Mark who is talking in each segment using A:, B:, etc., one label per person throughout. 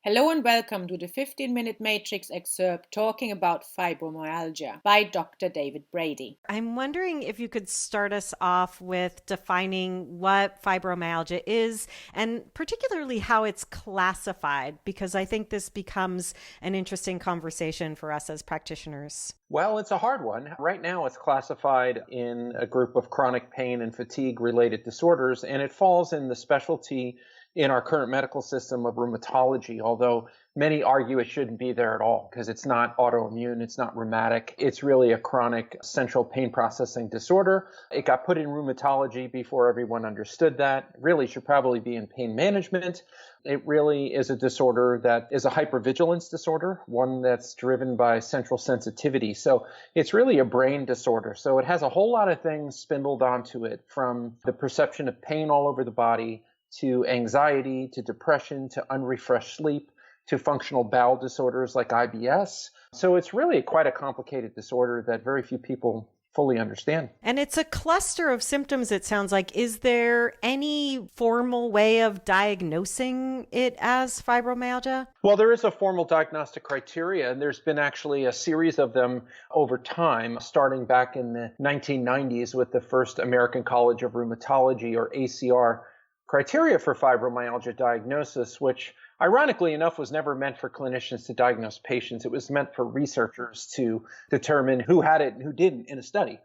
A: Hello and welcome to the 15-minute Matrix excerpt talking about fibromyalgia by Dr. David Brady.
B: I'm wondering if you could start us off with defining what fibromyalgia is and particularly how it's classified, because I think this becomes an interesting conversation for us as practitioners.
C: Well, it's a hard one. Right now, it's classified in a group of chronic pain and fatigue related disorders, and it falls in the specialty in our current medical system of rheumatology, although many argue it shouldn't be there at all because it's not autoimmune, it's not rheumatic. It's really a chronic central pain processing disorder. It got put in rheumatology before everyone understood that. It really should probably be in pain management. It really is a disorder that is a hypervigilance disorder, one that's driven by central sensitivity. So it's really a brain disorder. So it has a whole lot of things spindled onto it, from the perception of pain all over the body to anxiety, to depression, to unrefreshed sleep, to functional bowel disorders like IBS. So it's really quite a complicated disorder that very few people fully understand.
B: And it's a cluster of symptoms, it sounds like. Is there any formal way of diagnosing it as fibromyalgia?
C: Well, there is a formal diagnostic criteria, and there's been actually a series of them over time, starting back in the 1990s with the first American College of Rheumatology, or ACR, criteria for fibromyalgia diagnosis, which ironically enough was never meant for clinicians to diagnose patients. It was meant for researchers to determine who had it and who didn't in a study.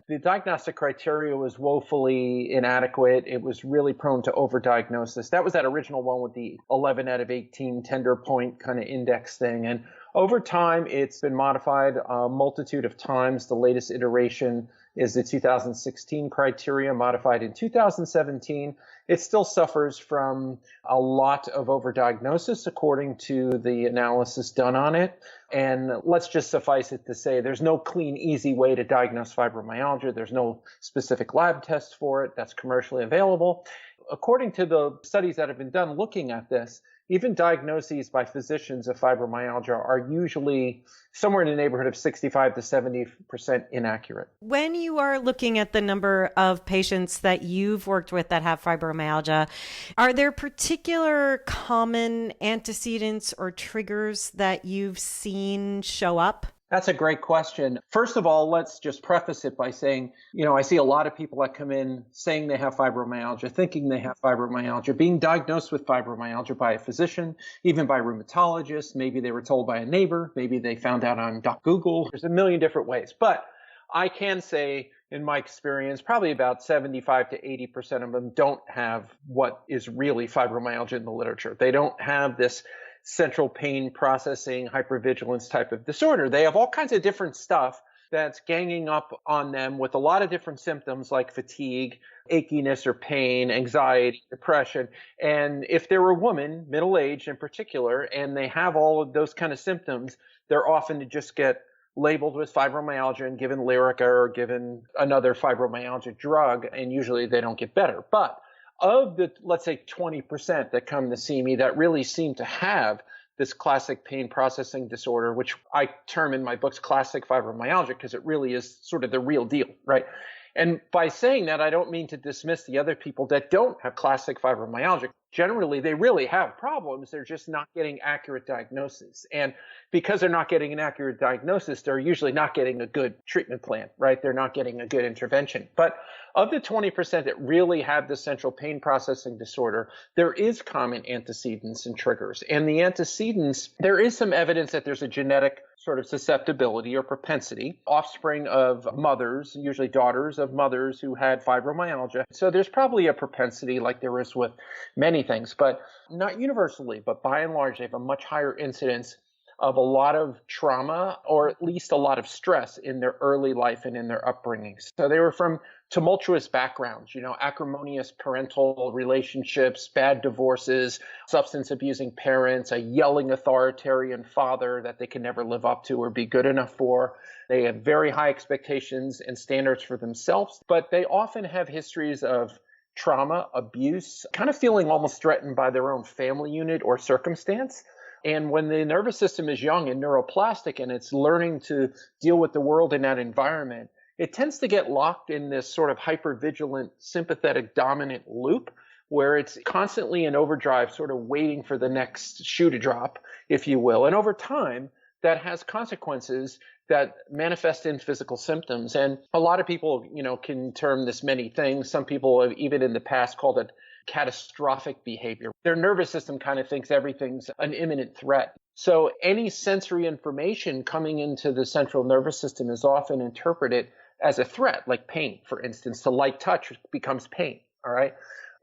C: The diagnostic criteria was woefully inadequate. It was really prone to overdiagnosis. That was that original one with the 11 out of 18 tender point kind of index thing. And over time, it's been modified a multitude of times. The latest iteration is the 2016 criteria, modified in 2017. It still suffers from a lot of overdiagnosis according to the analysis done on it. And let's just suffice it to say there's no clean, easy way to diagnose fibromyalgia. There's no specific lab test for it that's commercially available. According to the studies that have been done looking at this, even diagnoses by physicians of fibromyalgia are usually somewhere in the neighborhood of 65 to 70% inaccurate.
B: When you are looking at the number of patients that you've worked with that have fibromyalgia, are there particular common antecedents or triggers that you've seen show up?
C: That's a great question. First of all, let's just preface it by saying, I see a lot of people that come in saying they have fibromyalgia, thinking they have fibromyalgia, being diagnosed with fibromyalgia by a physician, even by rheumatologists. Maybe they were told by a neighbor. Maybe they found out on Google. There's a million different ways. But I can say, in my experience, probably about 75 to 80% of them don't have what is really fibromyalgia in the literature. They don't have this central pain processing hypervigilance type of disorder. They have all kinds of different stuff that's ganging up on them with a lot of different symptoms like fatigue, achiness or pain, anxiety, depression. And if they're a woman, middle-aged in particular, and they have all of those kind of symptoms, they're often to just get labeled with fibromyalgia and given Lyrica or given another fibromyalgia drug, and usually they don't get better. But of the, let's say, 20% that come to see me that really seem to have this classic pain processing disorder, which I term in my books classic fibromyalgia because it really is sort of the real deal, right? And by saying that, I don't mean to dismiss the other people that don't have classic fibromyalgia. Generally, they really have problems. They're just not getting accurate diagnosis. And because they're not getting an accurate diagnosis, they're usually not getting a good treatment plan, right? They're not getting a good intervention. But of the 20% that really have the central pain processing disorder, there is common antecedents and triggers. And the antecedents, there is some evidence that there's a genetic sort of susceptibility or propensity, offspring of mothers, usually daughters of mothers who had fibromyalgia. So there's probably a propensity like there is with many things, but not universally, but by and large, they have a much higher incidence of a lot of trauma or at least a lot of stress in their early life and in their upbringing. So they were from tumultuous backgrounds, acrimonious parental relationships, bad divorces, substance abusing parents, a yelling authoritarian father that they can never live up to or be good enough for. They have very high expectations and standards for themselves, but they often have histories of trauma, abuse, kind of feeling almost threatened by their own family unit or circumstance. And when the nervous system is young and neuroplastic and it's learning to deal with the world in that environment, it tends to get locked in this sort of hypervigilant, sympathetic, dominant loop where it's constantly in overdrive, sort of waiting for the next shoe to drop, if you will. And over time, that has consequences that manifest in physical symptoms. And a lot of people, can term this many things. Some people have even in the past called it catastrophic behavior. Their nervous system kind of thinks everything's an imminent threat. So any sensory information coming into the central nervous system is often interpreted as a threat, like pain, for instance. So light touch becomes pain, all right?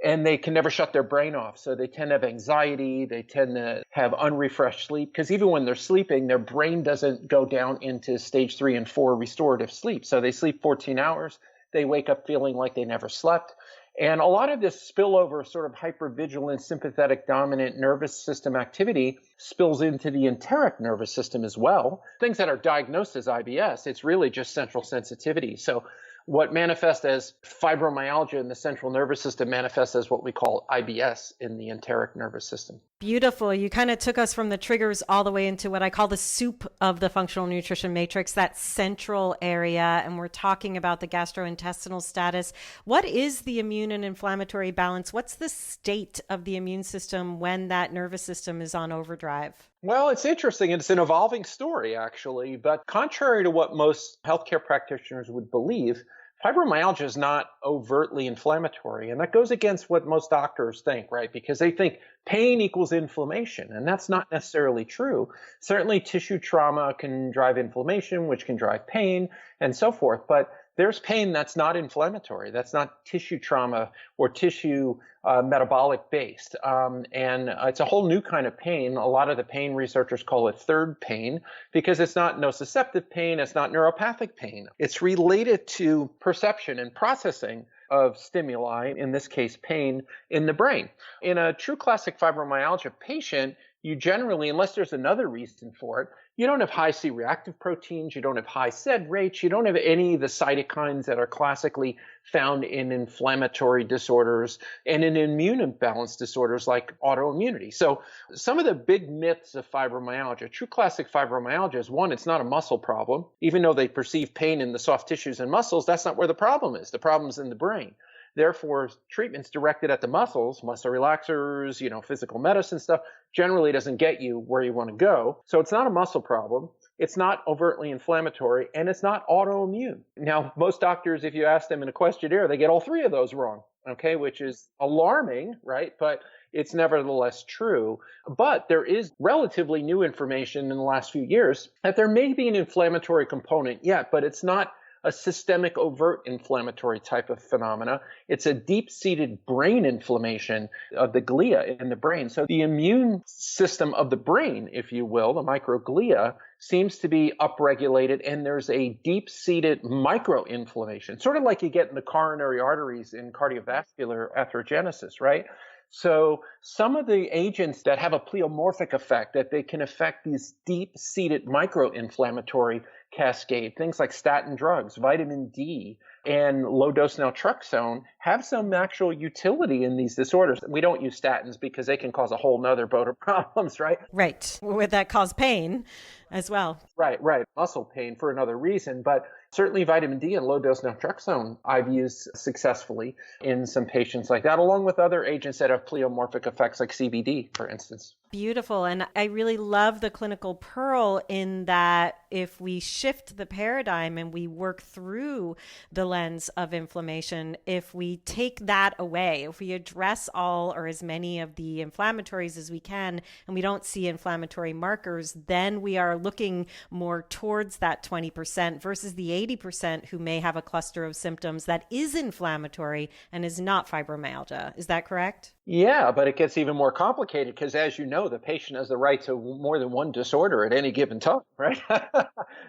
C: And they can never shut their brain off. So they tend to have anxiety. They tend to have unrefreshed sleep because even when they're sleeping, their brain doesn't go down into stage 3 and 4 restorative sleep. So they sleep 14 hours. They wake up feeling like they never slept. And a lot of this spillover sort of hypervigilant, sympathetic, dominant nervous system activity spills into the enteric nervous system as well. Things that are diagnosed as IBS, it's really just central sensitivity. So what manifests as fibromyalgia in the central nervous system manifests as what we call IBS in the enteric nervous system.
B: Beautiful. You kind of took us from the triggers all the way into what I call the soup of the functional nutrition matrix, that central area. And we're talking about the gastrointestinal status. What is the immune and inflammatory balance? What's the state of the immune system when that nervous system is on overdrive?
C: Well, it's interesting. It's an evolving story, actually. But contrary to what most healthcare practitioners would believe, fibromyalgia is not overtly inflammatory. And that goes against what most doctors think, right? Because they think pain equals inflammation. And that's not necessarily true. Certainly, tissue trauma can drive inflammation, which can drive pain and so forth. But there's pain that's not inflammatory. That's not tissue trauma or tissue metabolic based. And it's a whole new kind of pain. A lot of the pain researchers call it third pain because it's not nociceptive pain. It's not neuropathic pain. It's related to perception and processing of stimuli, in this case, pain in the brain. In a true classic fibromyalgia patient, you generally, unless there's another reason for it, you don't have high C-reactive proteins, you don't have high SED rates, you don't have any of the cytokines that are classically found in inflammatory disorders and in immune imbalance disorders like autoimmunity. So some of the big myths of fibromyalgia, true classic fibromyalgia is one, it's not a muscle problem. Even though they perceive pain in the soft tissues and muscles, that's not where the problem is. The problem is in the brain. Therefore, treatments directed at the muscles, muscle relaxers, physical medicine stuff, generally doesn't get you where you want to go. So it's not a muscle problem. It's not overtly inflammatory, and it's not autoimmune. Now, most doctors, if you ask them in a questionnaire, they get all three of those wrong, okay, which is alarming, right? But it's nevertheless true. But there is relatively new information in the last few years that there may be an inflammatory component yet, but it's not a systemic overt inflammatory type of phenomena. It's a deep-seated brain inflammation of the glia in the brain. So the immune system of the brain, if you will, the microglia, seems to be upregulated, and there's a deep-seated microinflammation, sort of like you get in the coronary arteries in cardiovascular atherogenesis, right? So some of the agents that have a pleomorphic effect, that they can affect these deep-seated microinflammatory cascade, things like statin drugs, vitamin D, and low-dose naltrexone have some actual utility in these disorders. We don't use statins because they can cause a whole nother boat of problems, right?
B: Right. Would that cause pain as well?
C: Right. Muscle pain for another reason. But certainly vitamin D and low-dose naltrexone I've used successfully in some patients like that, along with other agents that have pleomorphic effects like CBD, for instance.
B: Beautiful. And I really love the clinical pearl in that if we shift the paradigm and we work through the lens of inflammation, if we take that away, if we address all or as many of the inflammatories as we can, and we don't see inflammatory markers, then we are looking more towards that 20% versus the 80% who may have a cluster of symptoms that is inflammatory and is not fibromyalgia. Is that correct?
C: Yeah, but it gets even more complicated because, as you know, the patient has the right to more than one disorder at any given time, right?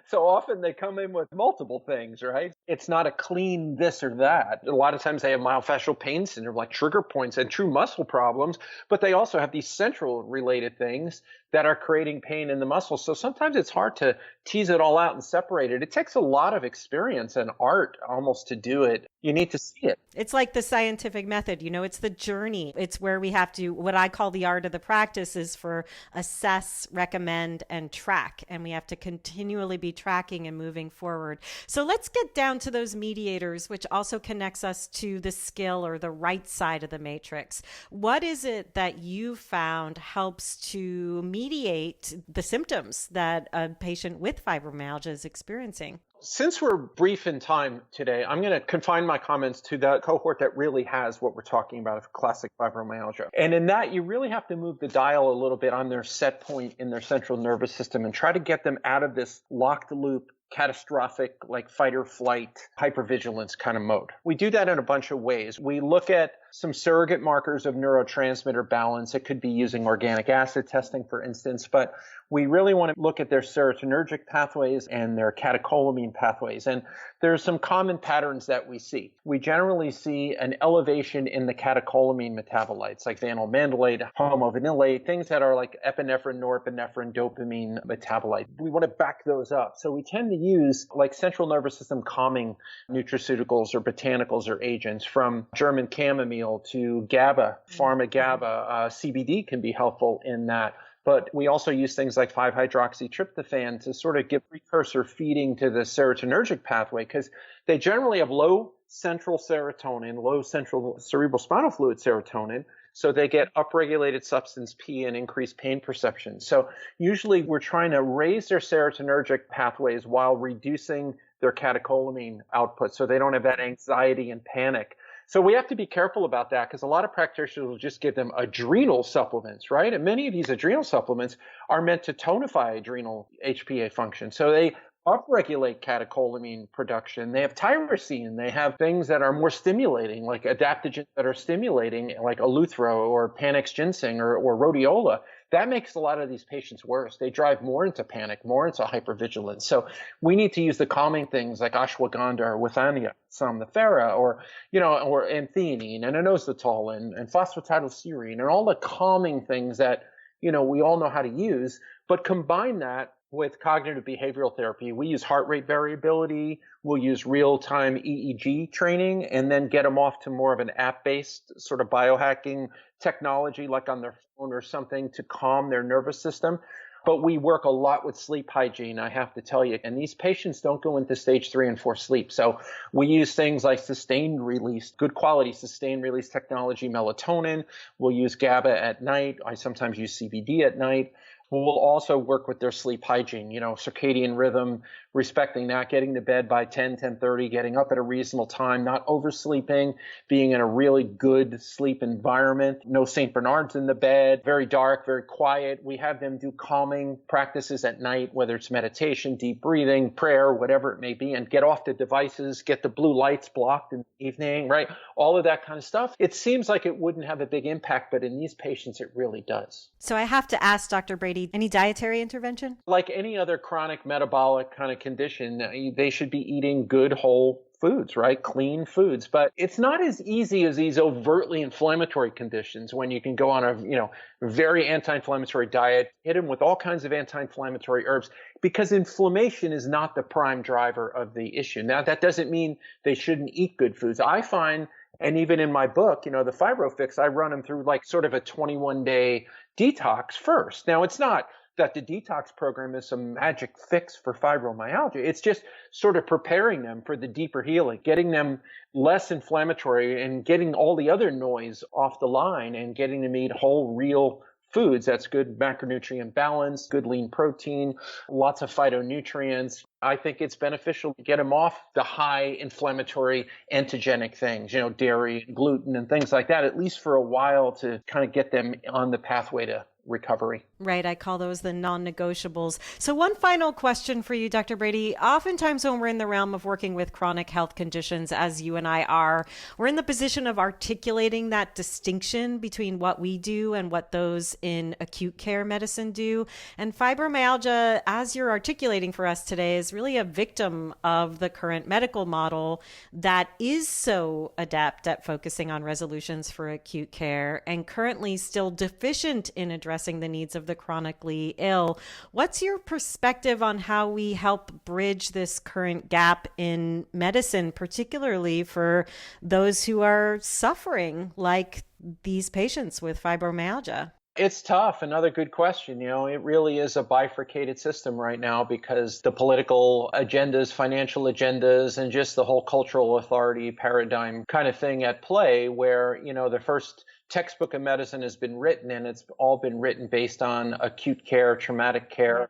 C: So often they come in with multiple things, right? It's not a clean this or that. A lot of times they have myofascial pain syndrome, like trigger points and true muscle problems, but they also have these central related things that are creating pain in the muscles. So sometimes it's hard to tease it all out and separate it. It takes a lot of experience and art almost to do it. You need to see it.
B: It's like the scientific method, it's the journey. It's where we have to, what I call the art of the practice is for assess, recommend, and track. And we have to continually be tracking and moving forward. So let's get down to those mediators, which also connects us to the skill or the right side of the matrix. What is it that you found helps to mediate the symptoms that a patient with fibromyalgia is experiencing?
C: Since we're brief in time today, I'm going to confine my comments to that cohort that really has what we're talking about of classic fibromyalgia. And in that, you really have to move the dial a little bit on their set point in their central nervous system and try to get them out of this locked loop, catastrophic, like fight or flight, hypervigilance kind of mode. We do that in a bunch of ways. We look at some surrogate markers of neurotransmitter balance. It could be using organic acid testing, for instance, but we really want to look at their serotonergic pathways and their catecholamine pathways. And there's some common patterns that we see. We generally see an elevation in the catecholamine metabolites, like vanylmandylate, homovanillate, things that are like epinephrine, norepinephrine, dopamine metabolites. We want to back those up. So we tend to use like central nervous system calming nutraceuticals or botanicals or agents, from German chamomile to GABA, pharma GABA. CBD can be helpful in that. But we also use things like 5-hydroxytryptophan to sort of give precursor feeding to the serotonergic pathway, because they generally have low central serotonin, low central cerebral spinal fluid serotonin. So they get upregulated substance P and increased pain perception. So usually we're trying to raise their serotonergic pathways while reducing their catecholamine output, so they don't have that anxiety and panic. So we have to be careful about that, because a lot of practitioners will just give them adrenal supplements, right? And many of these adrenal supplements are meant to tonify adrenal HPA function. So they upregulate catecholamine production. They have tyrosine. They have things that are more stimulating, like adaptogens that are stimulating, like Eleuthero or Panax ginseng or rhodiola. That makes a lot of these patients worse. They drive more into panic, more into hypervigilance. So we need to use the calming things like ashwagandha or withania, somnifera, or antheanine and inositol and phosphatidylserine and all the calming things that, we all know how to use, but combine that with cognitive behavioral therapy. We use heart rate variability. We'll use real-time EEG training, and then get them off to more of an app-based sort of biohacking technology, like on their phone or something, to calm their nervous system. But we work a lot with sleep hygiene, I have to tell you. And these patients don't go into stage 3 and 4 sleep. So we use things like sustained release, good quality sustained release technology, melatonin. We'll use GABA at night. I sometimes use CBD at night. We'll also work with their sleep hygiene, circadian rhythm, respecting that, getting to bed by 10, 10:30, getting up at a reasonable time, not oversleeping, being in a really good sleep environment, no St. Bernards in the bed, very dark, very quiet. We have them do calming practices at night, whether it's meditation, deep breathing, prayer, whatever it may be, and get off the devices, get the blue lights blocked in the evening, right? All of that kind of stuff. It seems like it wouldn't have a big impact, but in these patients, it really does.
B: So I have to ask Dr. Brady, any dietary intervention?
C: Like any other chronic metabolic kind of condition, they should be eating good whole foods, right? Clean foods. But it's not as easy as these overtly inflammatory conditions, when you can go on a, very anti-inflammatory diet, hit them with all kinds of anti-inflammatory herbs, because inflammation is not the prime driver of the issue. Now, that doesn't mean they shouldn't eat good foods. I find, and even in my book, the Fibro Fix, I run them through like sort of a 21-day detox first. Now, it's not that the detox program is some magic fix for fibromyalgia. It's just sort of preparing them for the deeper healing, getting them less inflammatory and getting all the other noise off the line, and getting them to eat whole, real foods. That's good macronutrient balance, good lean protein, lots of phytonutrients. I think it's beneficial to get them off the high inflammatory antigenic things, dairy, gluten, and things like that, at least for a while, to kind of get them on the pathway to recovery.
B: Right. I call those the non-negotiables. So one final question for you, Dr. Brady. Oftentimes when we're in the realm of working with chronic health conditions, as you and I are, we're in the position of articulating that distinction between what we do and what those in acute care medicine do. And fibromyalgia, as you're articulating for us today, is really a victim of the current medical model that is so adept at focusing on resolutions for acute care, and currently still deficient in addressing the needs of the chronically ill. What's your perspective on how we help bridge this current gap in medicine, particularly for those who are suffering, like these patients with fibromyalgia?
C: It's tough. Another good question. It really is a bifurcated system right now because the political agendas, financial agendas, and just the whole cultural authority paradigm kind of thing at play where, the first textbook of medicine has been written and it's all been written based on acute care, traumatic care,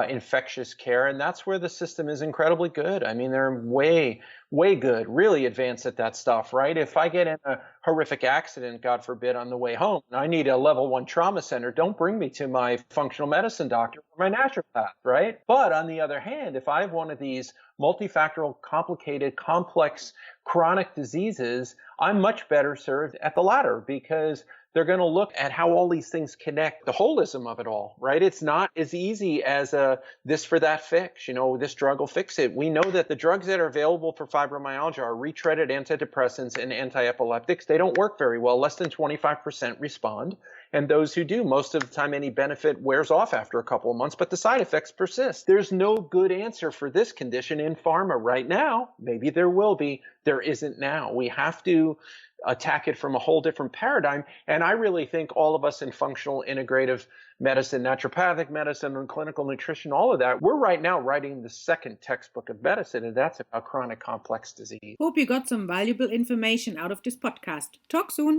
C: infectious care. And that's where the system is incredibly good. I mean, they're way, way good, really advanced at that stuff, right? If I get in a horrific accident, God forbid, on the way home, and I need a level 1 trauma center, don't bring me to my functional medicine doctor or my naturopath, right? But on the other hand, if I have one of these multifactorial, complicated, complex, chronic diseases, I'm much better served at the latter because they're going to look at how all these things connect, the holism of it all, right? It's not as easy as a this for that fix, this drug will fix it. We know that the drugs that are available for fibromyalgia are retreaded antidepressants and antiepileptics. They don't work very well. Less than 25% respond. And those who do, most of the time, any benefit wears off after a couple of months, but the side effects persist. There's no good answer for this condition in pharma right now. Maybe there will be. There isn't now. We have to attack it from a whole different paradigm. And I really think all of us in functional integrative medicine, naturopathic medicine, and clinical nutrition, all of that, we're right now writing the second textbook of medicine, and that's about chronic complex disease.
A: Hope you got some valuable information out of this podcast. Talk soon.